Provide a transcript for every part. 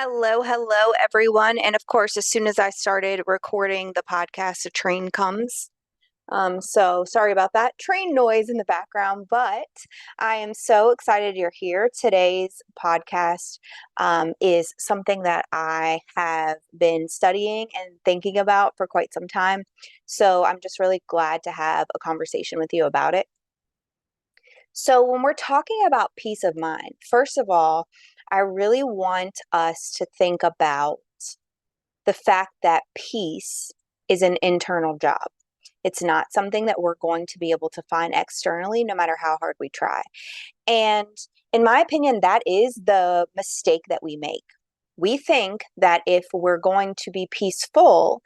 Hello, everyone. And of course, as soon as I started recording the podcast, a train comes. So sorry about that train noise in the background, but I am so excited you're here. Today's podcast is something that I have been studying and thinking about for quite some time. So I'm just really glad to have a conversation with you about it. So, when we're talking about peace of mind, first of all, I really want us to think about the fact that peace is an internal job. It's not something that we're going to be able to find externally, no matter how hard we try. And in my opinion, that is the mistake that we make. We think that if we're going to be peaceful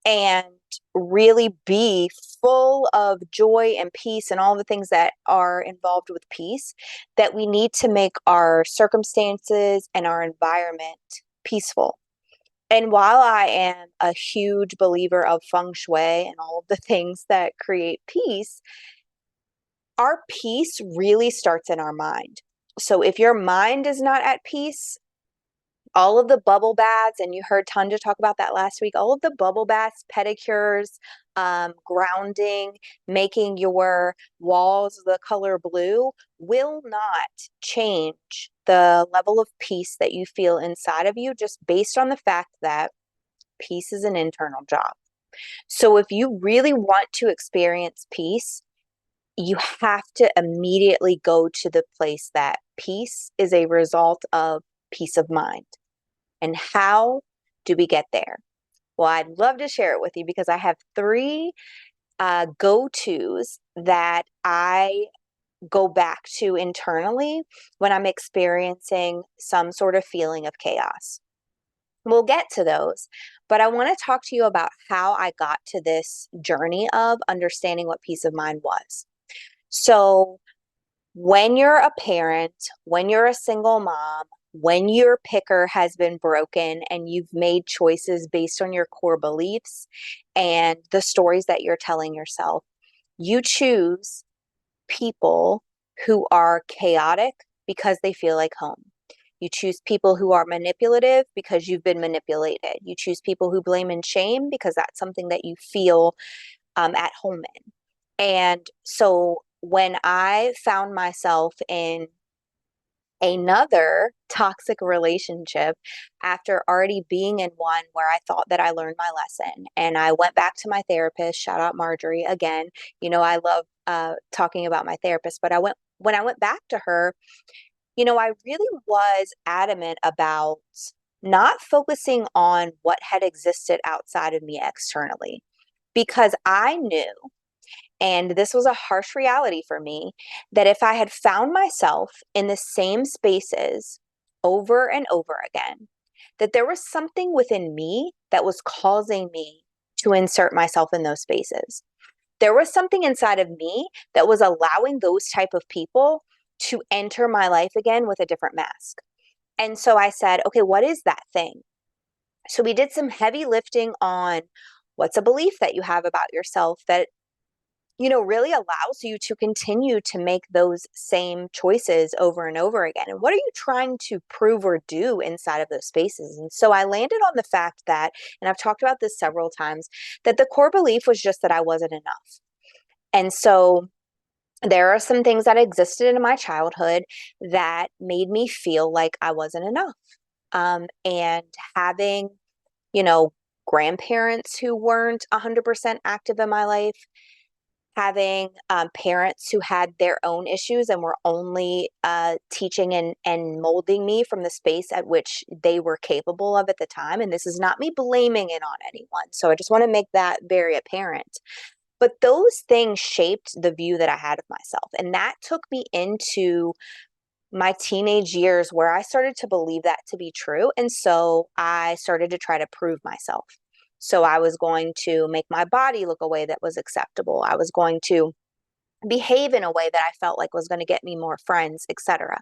and really be full of joy and peace and all the things that are involved with peace, that we need to make our circumstances and our environment peaceful. And while I am a huge believer of feng shui and all of the things that create peace, our peace really starts in our mind. So if your mind is not at peace, all of the bubble baths, and you heard Tanja talk about that last week, all of the bubble baths, pedicures, grounding, making your walls the color blue will not change the level of peace that you feel inside of you, just based on the fact that peace is an internal job. So if you really want to experience peace, you have to immediately go to the place that peace is a result of peace of mind. And how do we get there? Well, I'd love to share it with you because I have three go-tos that I go back to internally when I'm experiencing some sort of feeling of chaos. We'll get to those, but I want to talk to you about how I got to this journey of understanding what peace of mind was. So, when you're a parent, when you're a single mom, when your picker has been broken and you've made choices based on your core beliefs and the stories that you're telling yourself, you choose people who are chaotic because they feel like home. You choose people who are manipulative because you've been manipulated. You choose people who blame and shame because that's something that you feel at home in. And so when I found myself in another toxic relationship after already being in one where I thought that I learned my lesson, and I went back to my therapist, shout out Marjorie again. I love talking about my therapist, but when I went back to her, I really was adamant about not focusing on what had existed outside of me externally, because I knew, and this was a harsh reality for me, that if I had found myself in the same spaces over and over again, that there was something within me that was causing me to insert myself in those spaces. There was something inside of me that was allowing those type of people to enter my life again with a different mask. And so I said, okay, what is that thing? So we did some heavy lifting on what's a belief that you have about yourself that really allows you to continue to make those same choices over and over again. And what are you trying to prove or do inside of those spaces? And so I landed on the fact that, and I've talked about this several times, that the core belief was just that I wasn't enough. And so there are some things that existed in my childhood that made me feel like I wasn't enough. And having, you know, grandparents who weren't 100% active in my life, having parents who had their own issues and were only teaching and molding me from the space at which they were capable of at the time. And this is not me blaming it on anyone. So I just want to make that very apparent. But those things shaped the view that I had of myself. And that took me into my teenage years where I started to believe that to be true. And so I started to try to prove myself. So I was going to make my body look a way that was acceptable. I was going to behave in a way that I felt like was going to get me more friends, etc.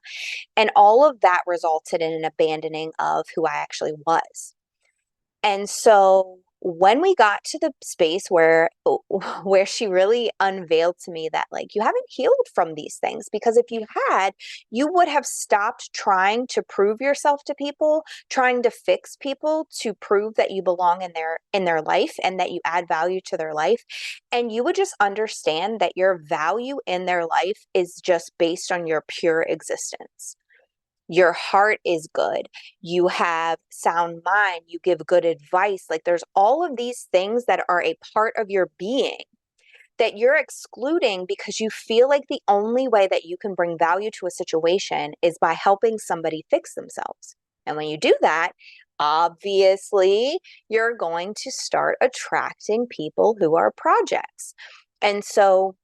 And all of that resulted in an abandoning of who I actually was. And so when we got to the space where she really unveiled to me that like you haven't healed from these things, because if you had, you would have stopped trying to prove yourself to people, trying to fix people to prove that you belong in their life and that you add value to their life, and you would just understand that your value in their life is just based on your pure existence. Your heart is good, you have sound mind, you give good advice. Like there's all of these things that are a part of your being that you're excluding because you feel like the only way that you can bring value to a situation is by helping somebody fix themselves. And when you do that, obviously you're going to start attracting people who are projects. And so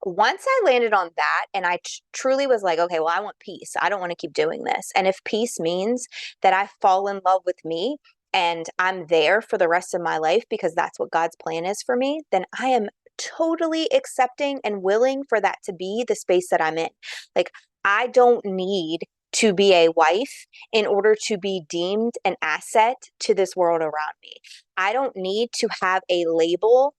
once I landed on that and I truly was like, okay, well, I want peace. I don't want to keep doing this. And if peace means that I fall in love with me and I'm there for the rest of my life because that's what God's plan is for me, then I am totally accepting and willing for that to be the space that I'm in. Like, I don't need to be a wife in order to be deemed an asset to this world around me. I don't need to have a label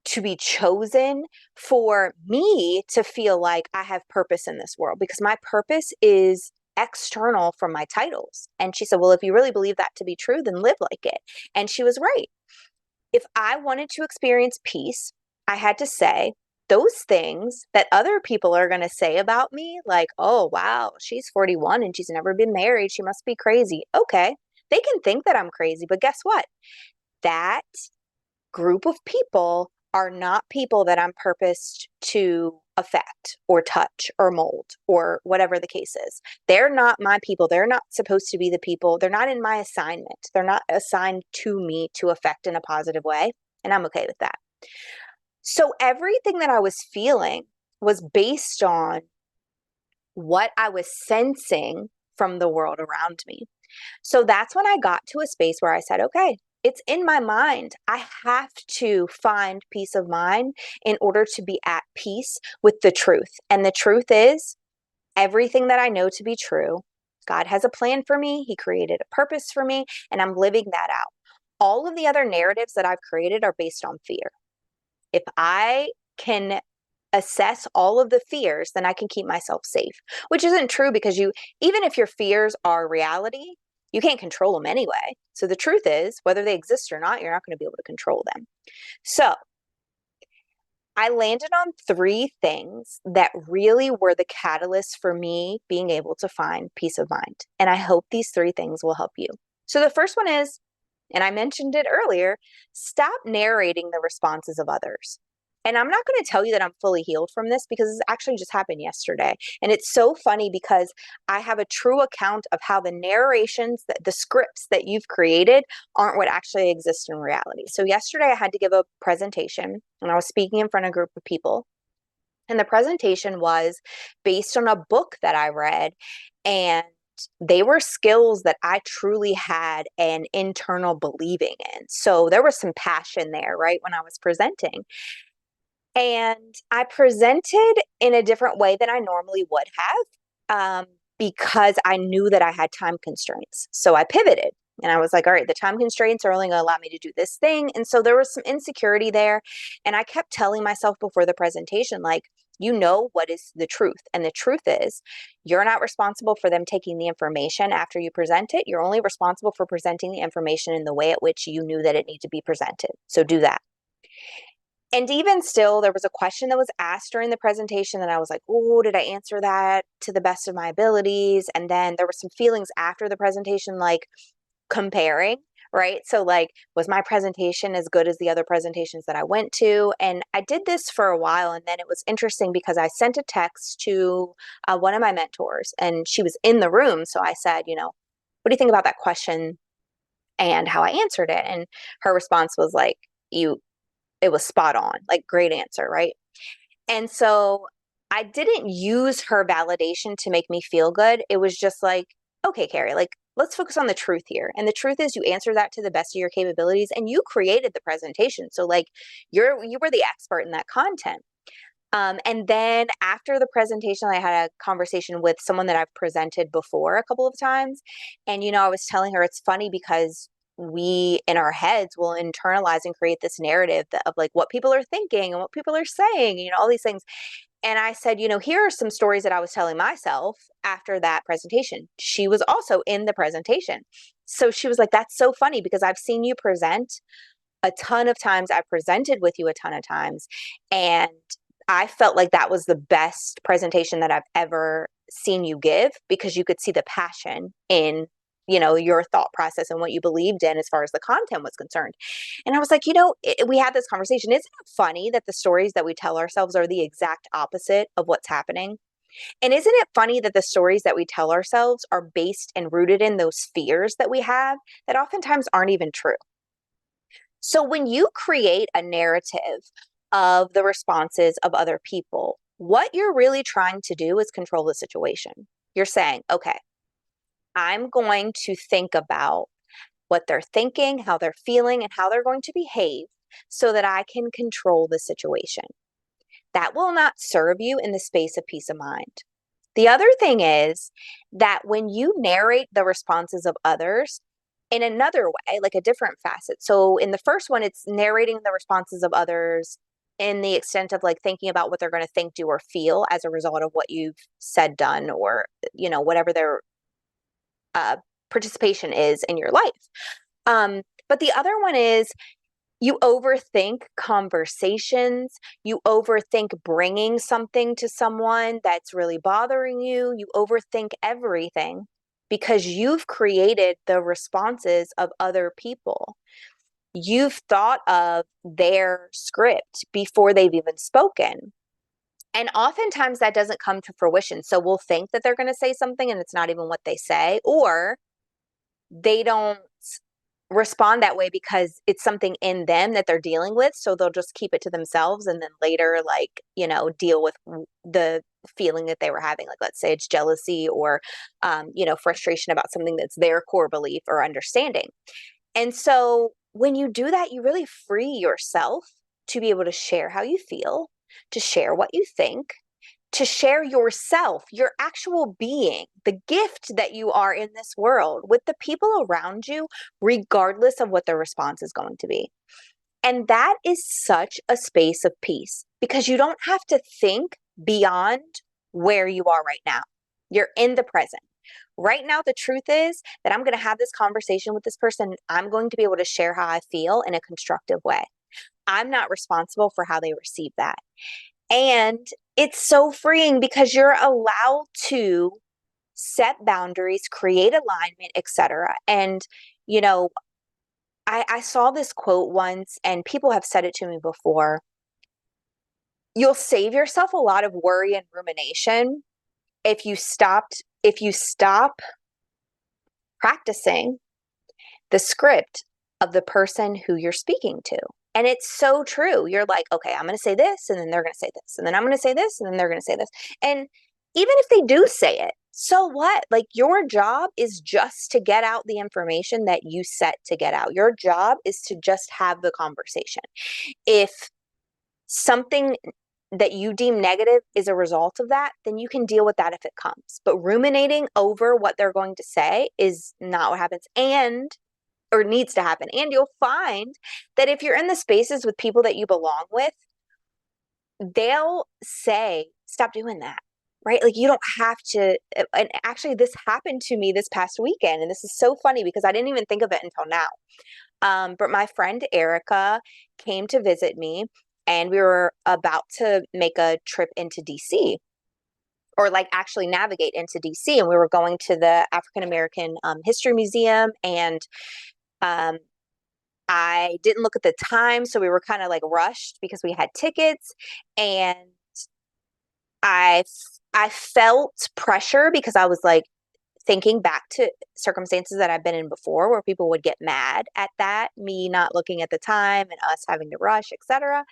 to be chosen for me to feel like I have purpose in this world, because my purpose is external from my titles. And she said, well, if you really believe that to be true, then live like it. And she was right. If I wanted to experience peace, I had to say those things that other people are going to say about me, like, oh, wow, she's 41 and she's never been married. She must be crazy. Okay. They can think that I'm crazy, but guess what? That group of people are not people that I'm purposed to affect or touch or mold or whatever the case is. They're not my people. They're not supposed to be the people. They're not in my assignment. They're not assigned to me to affect in a positive way. And I'm okay with that. So everything that I was feeling was based on what I was sensing from the world around me. So that's when I got to a space where I said, okay, it's in my mind. I have to find peace of mind in order to be at peace with the truth. And the truth is, everything that I know to be true, God has a plan for me. He created a purpose for me, and I'm living that out. All of the other narratives that I've created are based on fear. If I can assess all of the fears, then I can keep myself safe, which isn't true, because even if your fears are reality, you can't control them anyway. So the truth is, whether they exist or not, you're not going to be able to control them. So I landed on 3 things that really were the catalyst for me being able to find peace of mind. And I hope these 3 things will help you. So the first one is, and I mentioned it earlier, stop narrating the responses of others. And I'm not going to tell you that I'm fully healed from this, because this actually just happened yesterday. And it's so funny because I have a true account of how the narrations, the scripts that you've created aren't what actually exists in reality. So yesterday I had to give a presentation and I was speaking in front of a group of people. And the presentation was based on a book that I read, and they were skills that I truly had an internal believing in. So there was some passion there, right, when I was presenting. And I presented in a different way than I normally would have, because I knew that I had time constraints. So I pivoted and I was like, all right, the time constraints are only going to allow me to do this thing. And so there was some insecurity there. And I kept telling myself before the presentation, like, you know what is the truth. And the truth is, you're not responsible for them taking the information after you present it. You're only responsible for presenting the information in the way at which you knew that it needed to be presented. So do that. And even still, there was a question that was asked during the presentation and I was like, oh, did I answer that to the best of my abilities? And then there were some feelings after the presentation, like comparing, right? So like, was my presentation as good as the other presentations that I went to? And I did this for a while. And then it was interesting because I sent a text to one of my mentors and she was in the room. So I said, what do you think about that question and how I answered it? And her response was like, it was spot on, like great answer, right? And so I didn't use her validation to make me feel good. It was just like, okay, Carrie, like let's focus on the truth here. And the truth is you answer that to the best of your capabilities and you created the presentation. So like you were the expert in that content. And then after the presentation, I had a conversation with someone that I've presented before a couple of times. And, I was telling her it's funny because we in our heads will internalize and create this narrative of like what people are thinking and what people are saying, all these things. And I said, here are some stories that I was telling myself after that presentation. She was also in the presentation. So she was like, that's so funny because I've seen you present a ton of times. I've presented with you a ton of times. And I felt like that was the best presentation that I've ever seen you give because you could see the passion in your thought process and what you believed in as far as the content was concerned. And I was like, we had this conversation. Isn't it funny that the stories that we tell ourselves are the exact opposite of what's happening? And isn't it funny that the stories that we tell ourselves are based and rooted in those fears that we have that oftentimes aren't even true? So when you create a narrative of the responses of other people, what you're really trying to do is control the situation. You're saying, okay, I'm going to think about what they're thinking, how they're feeling, and how they're going to behave so that I can control the situation. That will not serve you in the space of peace of mind. The other thing is that when you narrate the responses of others in another way, like a different facet. So in the first one, it's narrating the responses of others in the extent of like thinking about what they're going to think, do, or feel as a result of what you've said, done, or, whatever their participation is in your life. But the other one is you overthink conversations. You overthink bringing something to someone that's really bothering you. You overthink everything because you've created the responses of other people. You've thought of their script before they've even spoken. And oftentimes that doesn't come to fruition. So we'll think that they're going to say something and it's not even what they say, or they don't respond that way because it's something in them that they're dealing with. So they'll just keep it to themselves and then later, deal with the feeling that they were having. Like, let's say it's jealousy or, frustration about something that's their core belief or understanding. And so when you do that, you really free yourself to be able to share how you feel, to share what you think, to share yourself, your actual being, the gift that you are in this world with the people around you, regardless of what the response is going to be. And that is such a space of peace because you don't have to think beyond where you are right now. You're in the present. Right now, the truth is that I'm going to have this conversation with this person. I'm going to be able to share how I feel in a constructive way. I'm not responsible for how they receive that. And it's so freeing because you're allowed to set boundaries, create alignment, etc. And, I saw this quote once and people have said it to me before. You'll save yourself a lot of worry and rumination if you stop practicing the script of the person who you're speaking to. And it's so true. You're like, okay, I'm going to say this, and then they're going to say this, and then I'm going to say this, and then they're going to say this. And even if they do say it, so what? Like, your job is just to get out the information that you set to get out. Your job is to just have the conversation. If something that you deem negative is a result of that, then you can deal with that if it comes. But ruminating over what they're going to say is not what happens. Or needs to happen. And you'll find that if you're in the spaces with people that you belong with, they'll say, stop doing that, right? Like, you don't have to. And actually, this happened to me this past weekend. And this is so funny because I didn't even think of it until now. But my friend Erica came to visit me and we were about to make a trip into DC, or like actually navigate into DC. And we were going to the African American History Museum, and I didn't look at the time, so we were kind of like rushed because we had tickets, and I felt pressure because I was like thinking back to circumstances that I've been in before where people would get mad at that, me not looking at the time and us having to rush, etc.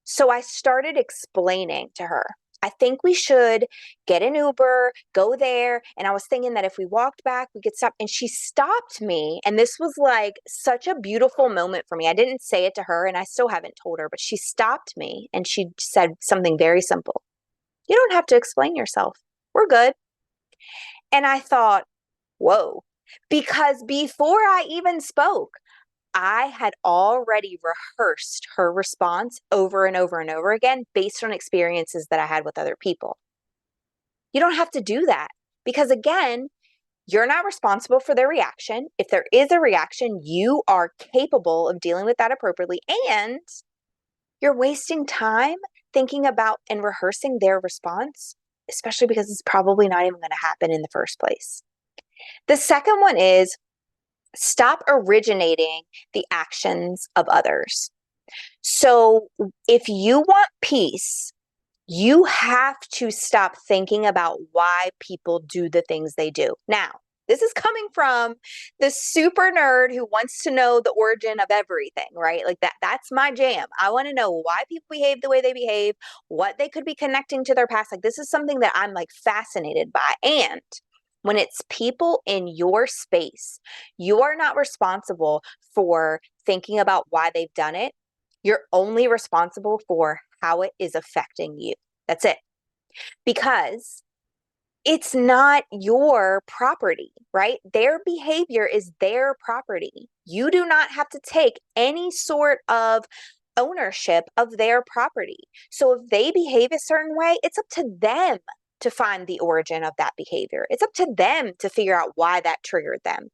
So I started explaining to her, I think we should get an Uber, go there. And I was thinking that if we walked back, we could stop. And she stopped me. And this was like such a beautiful moment for me. I didn't say it to her and I still haven't told her, but she stopped me and she said something very simple. You don't have to explain yourself. We're good. And I thought, whoa, Because before I even spoke, I had already rehearsed her response over and over and over again based on experiences that I had with other people. You don't have to do that because, again, you're not responsible for their reaction. If there is a reaction, you are capable of dealing with that appropriately, and you're wasting time thinking about and rehearsing their response, especially because it's probably not even going to happen in the first place. The second one is stop originating the actions of others. So if you want peace, you have to stop thinking about why people do the things they do. Now, this is coming from the super nerd who wants to know the origin of everything, right? Like that's my jam. I want to know why people behave the way they behave, what they could be connecting to their past. Like this is something that I'm like fascinated by. And when it's people in your space, you are not responsible for thinking about why they've done it. You're only responsible for how it is affecting you. That's it. Because it's not your property, right? Their behavior is their property. You do not have to take any sort of ownership of their property. So if they behave a certain way, it's up to them to find the origin of that behavior. It's up to them to figure out why that triggered them.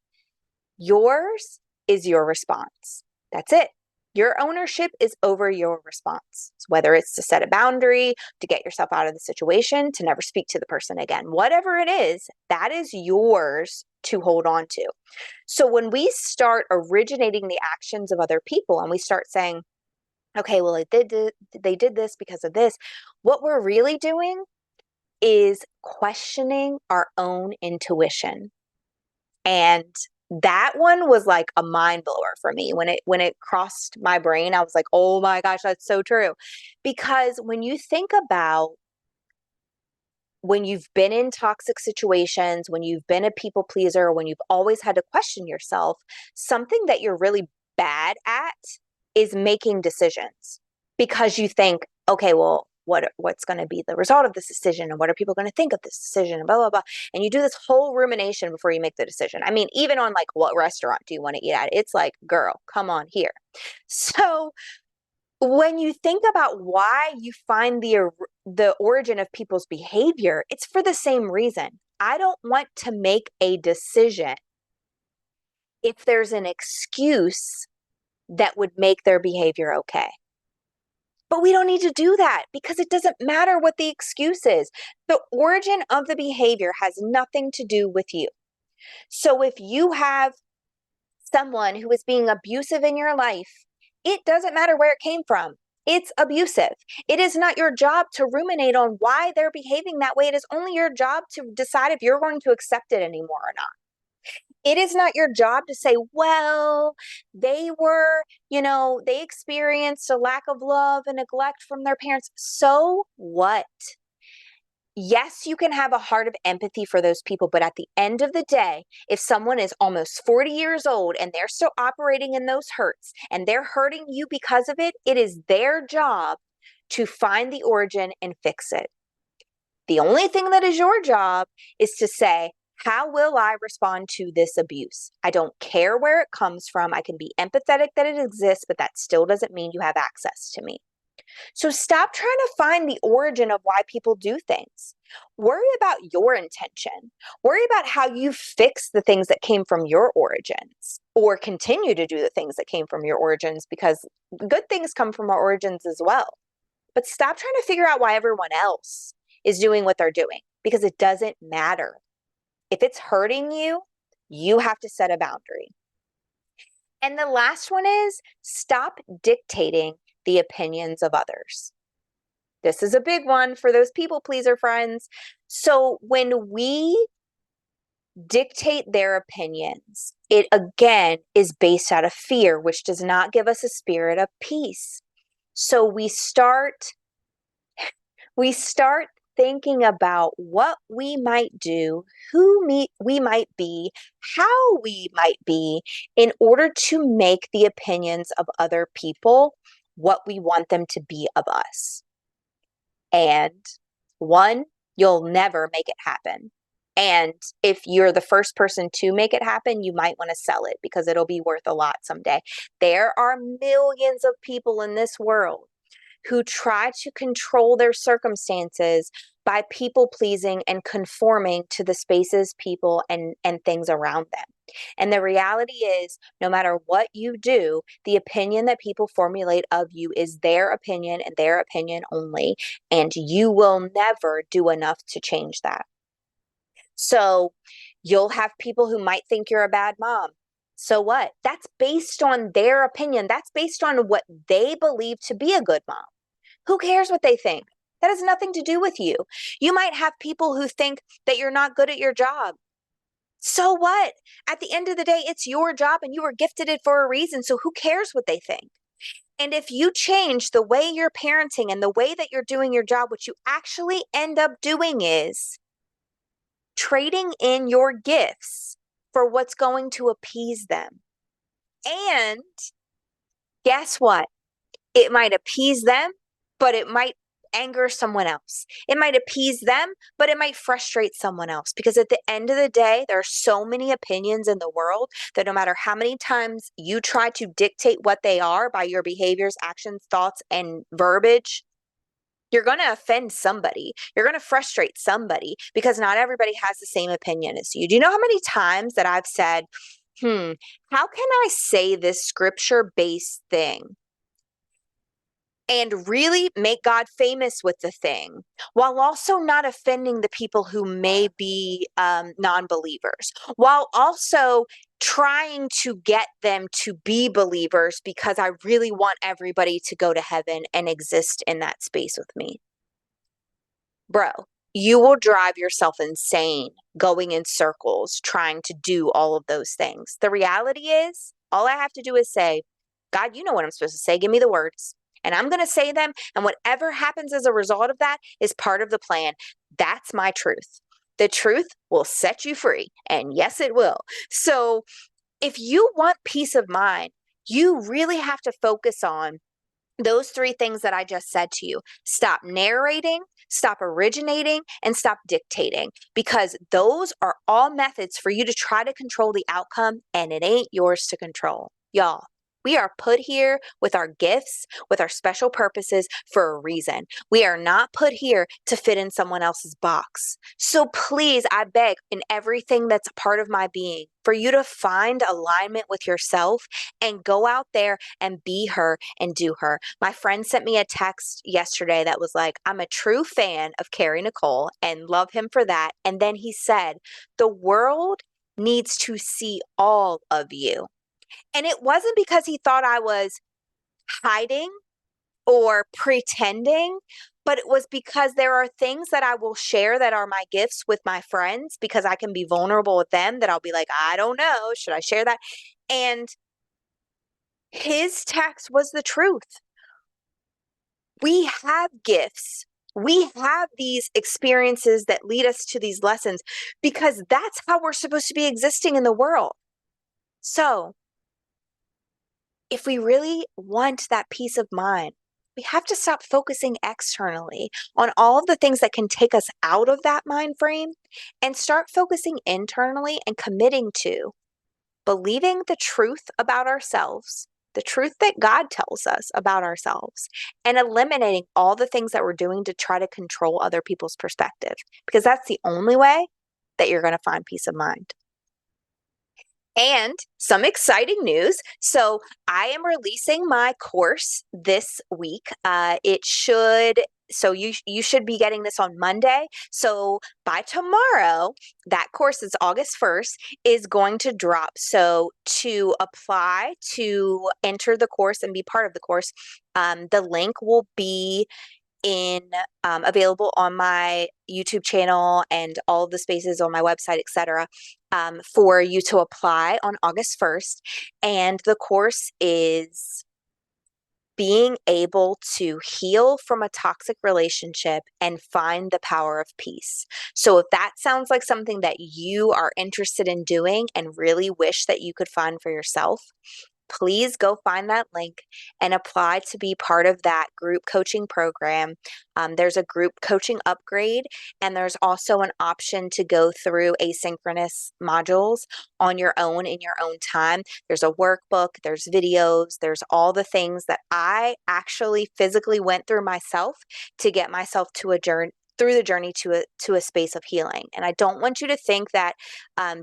Yours is your response. That's it. Your ownership is over your response, whether it's to set a boundary, to get yourself out of the situation, to never speak to the person again. Whatever it is, that is yours to hold on to. So when we start originating the actions of other people and we start saying, okay, well, they did this because of this, what we're really doing is questioning our own intuition. And that one was like a mind blower for me. When it crossed my brain, I was like, oh my gosh, that's so true. Because when you think about when you've been in toxic situations, when you've been a people pleaser, when you've always had to question yourself, something that you're really bad at is making decisions because you think, okay, well, what's going to be the result of this decision and what are people going to think of this decision and blah blah blah, and you do this whole rumination before you make the decision. I mean, even on like what restaurant do you want to eat at, it's like, girl, come on here. So when you think about why you find the origin of people's behavior, it's for the same reason. I don't want to make a decision if there's an excuse that would make their behavior okay. But we don't need to do that because it doesn't matter what the excuse is. The origin of the behavior has nothing to do with you. So if you have someone who is being abusive in your life, it doesn't matter where it came from. It's abusive. It is not your job to ruminate on why they're behaving that way. It is only your job to decide if you're going to accept it anymore or not. It is not your job to say, well, they were, they experienced a lack of love and neglect from their parents. So what? Yes, you can have a heart of empathy for those people, but at the end of the day, if someone is almost 40 years old and they're still operating in those hurts and they're hurting you because of it, it is their job to find the origin and fix it. The only thing that is your job is to say, how will I respond to this abuse? I don't care where it comes from. I can be empathetic that it exists, but that still doesn't mean you have access to me. So stop trying to find the origin of why people do things. Worry about your intention. Worry about how you fix the things that came from your origins or continue to do the things that came from your origins, because good things come from our origins as well. But stop trying to figure out why everyone else is doing what they're doing, because it doesn't matter. If it's hurting you, you have to set a boundary. And the last one is stop dictating the opinions of others. This is a big one for those people pleaser friends. So when we dictate their opinions, it again is based out of fear, which does not give us a spirit of peace. So we start thinking about what we might do, we might be, how we might be, in order to make the opinions of other people what we want them to be of us. And one, you'll never make it happen. And if you're the first person to make it happen, you might want to sell it because it'll be worth a lot someday. There are millions of people in this world who try to control their circumstances by people pleasing and conforming to the spaces, people, and things around them. And the reality is, no matter what you do, the opinion that people formulate of you is their opinion and their opinion only. And you will never do enough to change that. So you'll have people who might think you're a bad mom. So what? That's based on their opinion. That's based on what they believe to be a good mom. Who cares what they think? That has nothing to do with you. You might have people who think that you're not good at your job. So what? At the end of the day, it's your job and you were gifted it for a reason. So who cares what they think? And if you change the way you're parenting and the way that you're doing your job, what you actually end up doing is trading in your gifts for what's going to appease them. And guess what? It might appease them, but it might anger someone else. It might appease them, but it might frustrate someone else. Because at the end of the day, there are so many opinions in the world that no matter how many times you try to dictate what they are by your behaviors, actions, thoughts, and verbiage, you're going to offend somebody. You're going to frustrate somebody because not everybody has the same opinion as you. Do you know how many times that I've said, how can I say this scripture-based thing and really make God famous with the thing while also not offending the people who may be non-believers, while also trying to get them to be believers because I really want everybody to go to heaven and exist in that space with me? Bro, you will drive yourself insane going in circles trying to do all of those things. The reality is, all I have to do is say, God, you know what I'm supposed to say. Give me the words. And I'm going to say them. And whatever happens as a result of that is part of the plan. That's my truth. The truth will set you free. And yes, it will. So if you want peace of mind, you really have to focus on those three things that I just said to you. Stop narrating, stop originating, and stop dictating, because those are all methods for you to try to control the outcome, and it ain't yours to control. Y'all, we are put here with our gifts, with our special purposes for a reason. We are not put here to fit in someone else's box. So please, I beg in everything that's a part of my being for you to find alignment with yourself and go out there and be her and do her. My friend sent me a text yesterday that was like, I'm a true fan of Carrie Nicole and love him for that. And then he said, the world needs to see all of you. And it wasn't because he thought I was hiding or pretending, but it was because there are things that I will share that are my gifts with my friends because I can be vulnerable with them, that I'll be like, I don't know, should I share that? And his text was the truth. We have gifts. We have these experiences that lead us to these lessons because that's how we're supposed to be existing in the world. So if we really want that peace of mind, we have to stop focusing externally on all of the things that can take us out of that mind frame and start focusing internally and committing to believing the truth about ourselves, the truth that God tells us about ourselves, and eliminating all the things that we're doing to try to control other people's perspective, because that's the only way that you're going to find peace of mind. And some exciting news. So I am releasing my course this week. You should be getting this on Monday. So by tomorrow, that course is August 1st, is going to drop. So to apply to enter the course and be part of the course, the link will be available on my YouTube channel and all of the spaces on my website, etc., for you to apply on August 1st. And the course is being able to heal from a toxic relationship and find the power of peace. So if that sounds like something that you are interested in doing and really wish that you could find for yourself, please go find that link and apply to be part of that group coaching program. There's a group coaching upgrade, and there's also an option to go through asynchronous modules on your own in your own time. There's a workbook, there's videos, there's all the things that I actually physically went through myself to get myself to a journey through the journey to a space of healing. And I don't want you to think that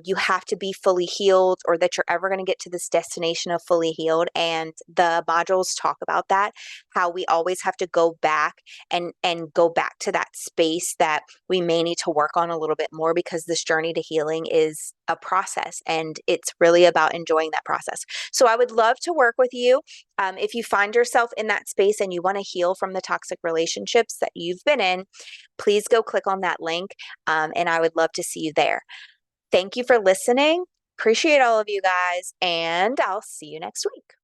you have to be fully healed or that you're ever going to get to this destination of fully healed. And the modules talk about that, how we always have to go back and go back to that space that we may need to work on a little bit more, because this journey to healing is a process and it's really about enjoying that process. So I would love to work with you. If you find yourself in that space and you want to heal from the toxic relationships that you've been in, please go click on that link. And I would love to see you there. Thank you for listening. Appreciate all of you guys, and I'll see you next week.